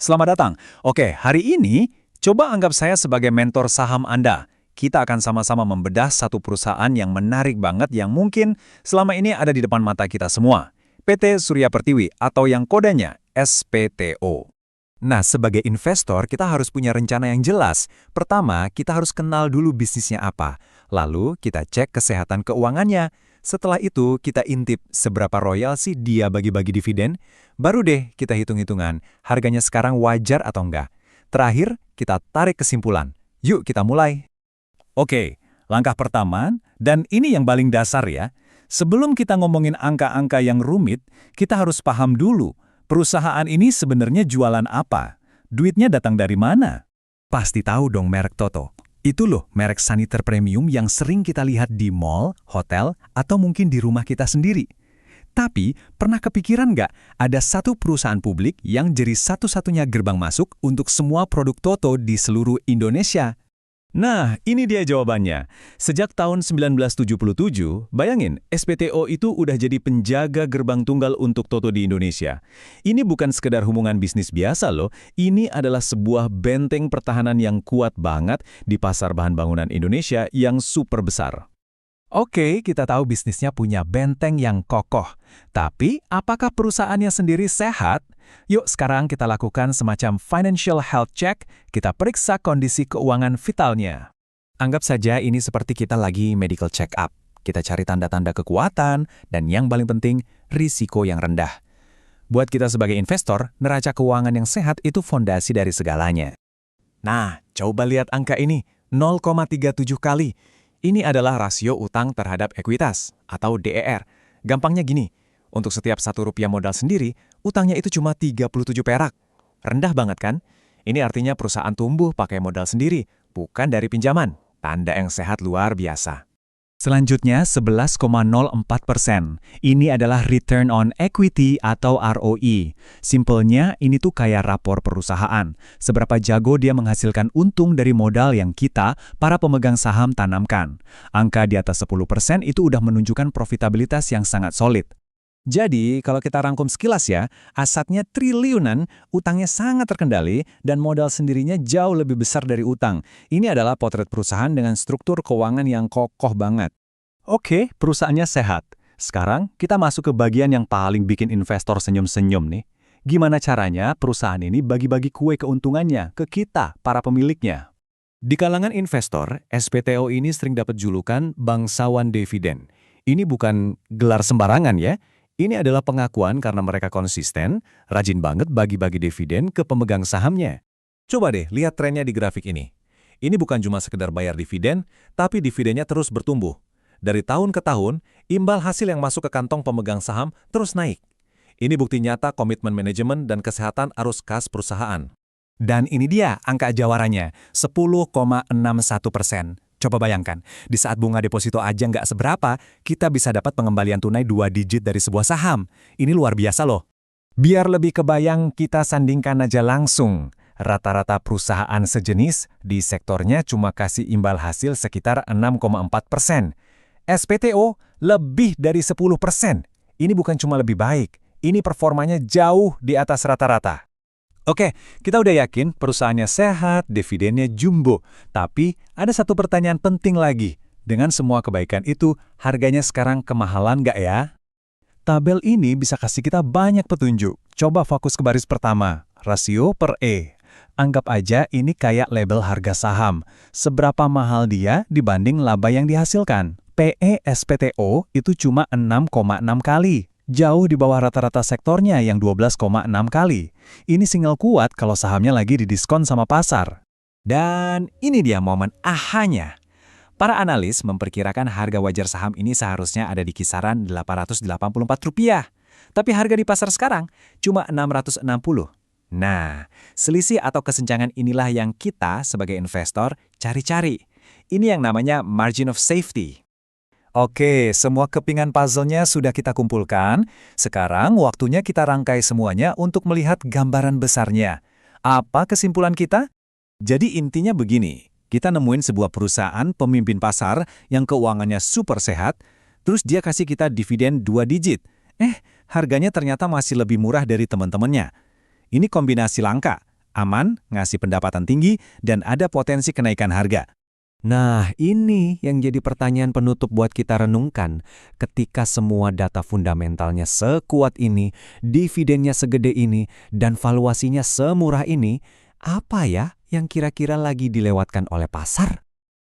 Selamat datang. Oke, hari ini coba anggap saya sebagai mentor saham Anda. Kita akan sama-sama membedah satu perusahaan yang menarik banget yang mungkin selama ini ada di depan mata kita semua. PT Surya Pertiwi atau yang kodenya SPTO. Nah, sebagai investor kita harus punya rencana yang jelas. Pertama, kita harus kenal dulu bisnisnya apa. Lalu kita cek kesehatan keuangannya. Setelah itu kita intip seberapa royal sih dia bagi-bagi dividen. Baru deh kita hitung-hitungan harganya sekarang wajar atau enggak. Terakhir, kita tarik kesimpulan. Yuk kita mulai. Oke, langkah pertama, dan ini yang paling dasar ya. Sebelum kita ngomongin angka-angka yang rumit, kita harus paham dulu, perusahaan ini sebenarnya jualan apa? Duitnya datang dari mana? Pasti tahu dong merek Toto. Itu loh merek saniter premium yang sering kita lihat di mall, hotel, atau mungkin di rumah kita sendiri. Tapi, pernah kepikiran nggak ada satu perusahaan publik yang jadi satu-satunya gerbang masuk untuk semua produk Toto di seluruh Indonesia? Nah, ini dia jawabannya. Sejak tahun 1977, bayangin, SPTO itu udah jadi penjaga gerbang tunggal untuk Toto di Indonesia. Ini bukan sekedar hubungan bisnis biasa loh, ini adalah sebuah benteng pertahanan yang kuat banget di pasar bahan bangunan Indonesia yang super besar. Oke, kita tahu bisnisnya punya benteng yang kokoh. Tapi, apakah perusahaannya sendiri sehat? Yuk sekarang kita lakukan semacam financial health check, kita periksa kondisi keuangan vitalnya. Anggap saja ini seperti kita lagi medical check up. Kita cari tanda-tanda kekuatan, dan yang paling penting, risiko yang rendah. Buat kita sebagai investor, neraca keuangan yang sehat itu fondasi dari segalanya. Nah, coba lihat angka ini, 0,37 kali. Ini adalah rasio utang terhadap ekuitas, atau DER. Gampangnya gini, untuk setiap Rp1 modal sendiri, utangnya itu cuma 37 perak. Rendah banget kan? Ini artinya perusahaan tumbuh pakai modal sendiri, bukan dari pinjaman. Tanda yang sehat luar biasa. Selanjutnya 11,04%. Ini adalah return on equity atau ROE. Simpelnya ini tuh kayak rapor perusahaan. Seberapa jago dia menghasilkan untung dari modal yang kita, para pemegang saham tanamkan. Angka di atas 10% itu udah menunjukkan profitabilitas yang sangat solid. Jadi, kalau kita rangkum sekilas ya, asetnya triliunan, utangnya sangat terkendali, dan modal sendirinya jauh lebih besar dari utang. Ini adalah potret perusahaan dengan struktur keuangan yang kokoh banget. Oke, perusahaannya sehat. Sekarang, kita masuk ke bagian yang paling bikin investor senyum-senyum nih. Gimana caranya perusahaan ini bagi-bagi kue keuntungannya ke kita, para pemiliknya? Di kalangan investor, SPTO ini sering dapat julukan bangsawan dividen. Ini bukan gelar sembarangan ya. Ini adalah pengakuan karena mereka konsisten, rajin banget bagi-bagi dividen ke pemegang sahamnya. Coba deh lihat trennya di grafik ini. Ini bukan cuma sekedar bayar dividen, tapi dividennya terus bertumbuh. Dari tahun ke tahun, imbal hasil yang masuk ke kantong pemegang saham terus naik. Ini bukti nyata komitmen manajemen dan kesehatan arus kas perusahaan. Dan ini dia angka jawarannya, 10,61%. Coba bayangkan, di saat bunga deposito aja nggak seberapa, kita bisa dapat pengembalian tunai 2 digit dari sebuah saham. Ini luar biasa loh. Biar lebih kebayang, kita sandingkan aja langsung. Rata-rata perusahaan sejenis di sektornya cuma kasih imbal hasil sekitar 6,4%. SPTO lebih dari 10%. Ini bukan cuma lebih baik, ini performanya jauh di atas rata-rata. Oke, kita udah yakin perusahaannya sehat, dividennya jumbo. Tapi ada satu pertanyaan penting lagi. Dengan semua kebaikan itu, harganya sekarang kemahalan nggak ya? Tabel ini bisa kasih kita banyak petunjuk. Coba fokus ke baris pertama, rasio per E. Anggap aja ini kayak label harga saham. Seberapa mahal dia dibanding laba yang dihasilkan? PE SPTO itu cuma 6,6 kali. Jauh di bawah rata-rata sektornya yang 12,6 kali. Ini sinyal kuat kalau sahamnya lagi didiskon sama pasar. Dan ini dia momen ahanya. Para analis memperkirakan harga wajar saham ini seharusnya ada di kisaran Rp884. Tapi harga di pasar sekarang cuma Rp660. Nah, selisih atau kesenjangan inilah yang kita sebagai investor cari-cari. Ini yang namanya margin of safety. Oke, semua kepingan puzzle-nya sudah kita kumpulkan. Sekarang waktunya kita rangkai semuanya untuk melihat gambaran besarnya. Apa kesimpulan kita? Jadi intinya begini, kita nemuin sebuah perusahaan pemimpin pasar yang keuangannya super sehat, terus dia kasih kita dividen 2 digit. Harganya ternyata masih lebih murah dari teman-temannya. Ini kombinasi langka. aman, ngasih pendapatan tinggi, dan ada potensi kenaikan harga. Nah, ini yang jadi pertanyaan penutup buat kita renungkan. Ketika semua data fundamentalnya sekuat ini, dividennya segede ini, dan valuasinya semurah ini, apa ya yang kira-kira lagi dilewatkan oleh pasar?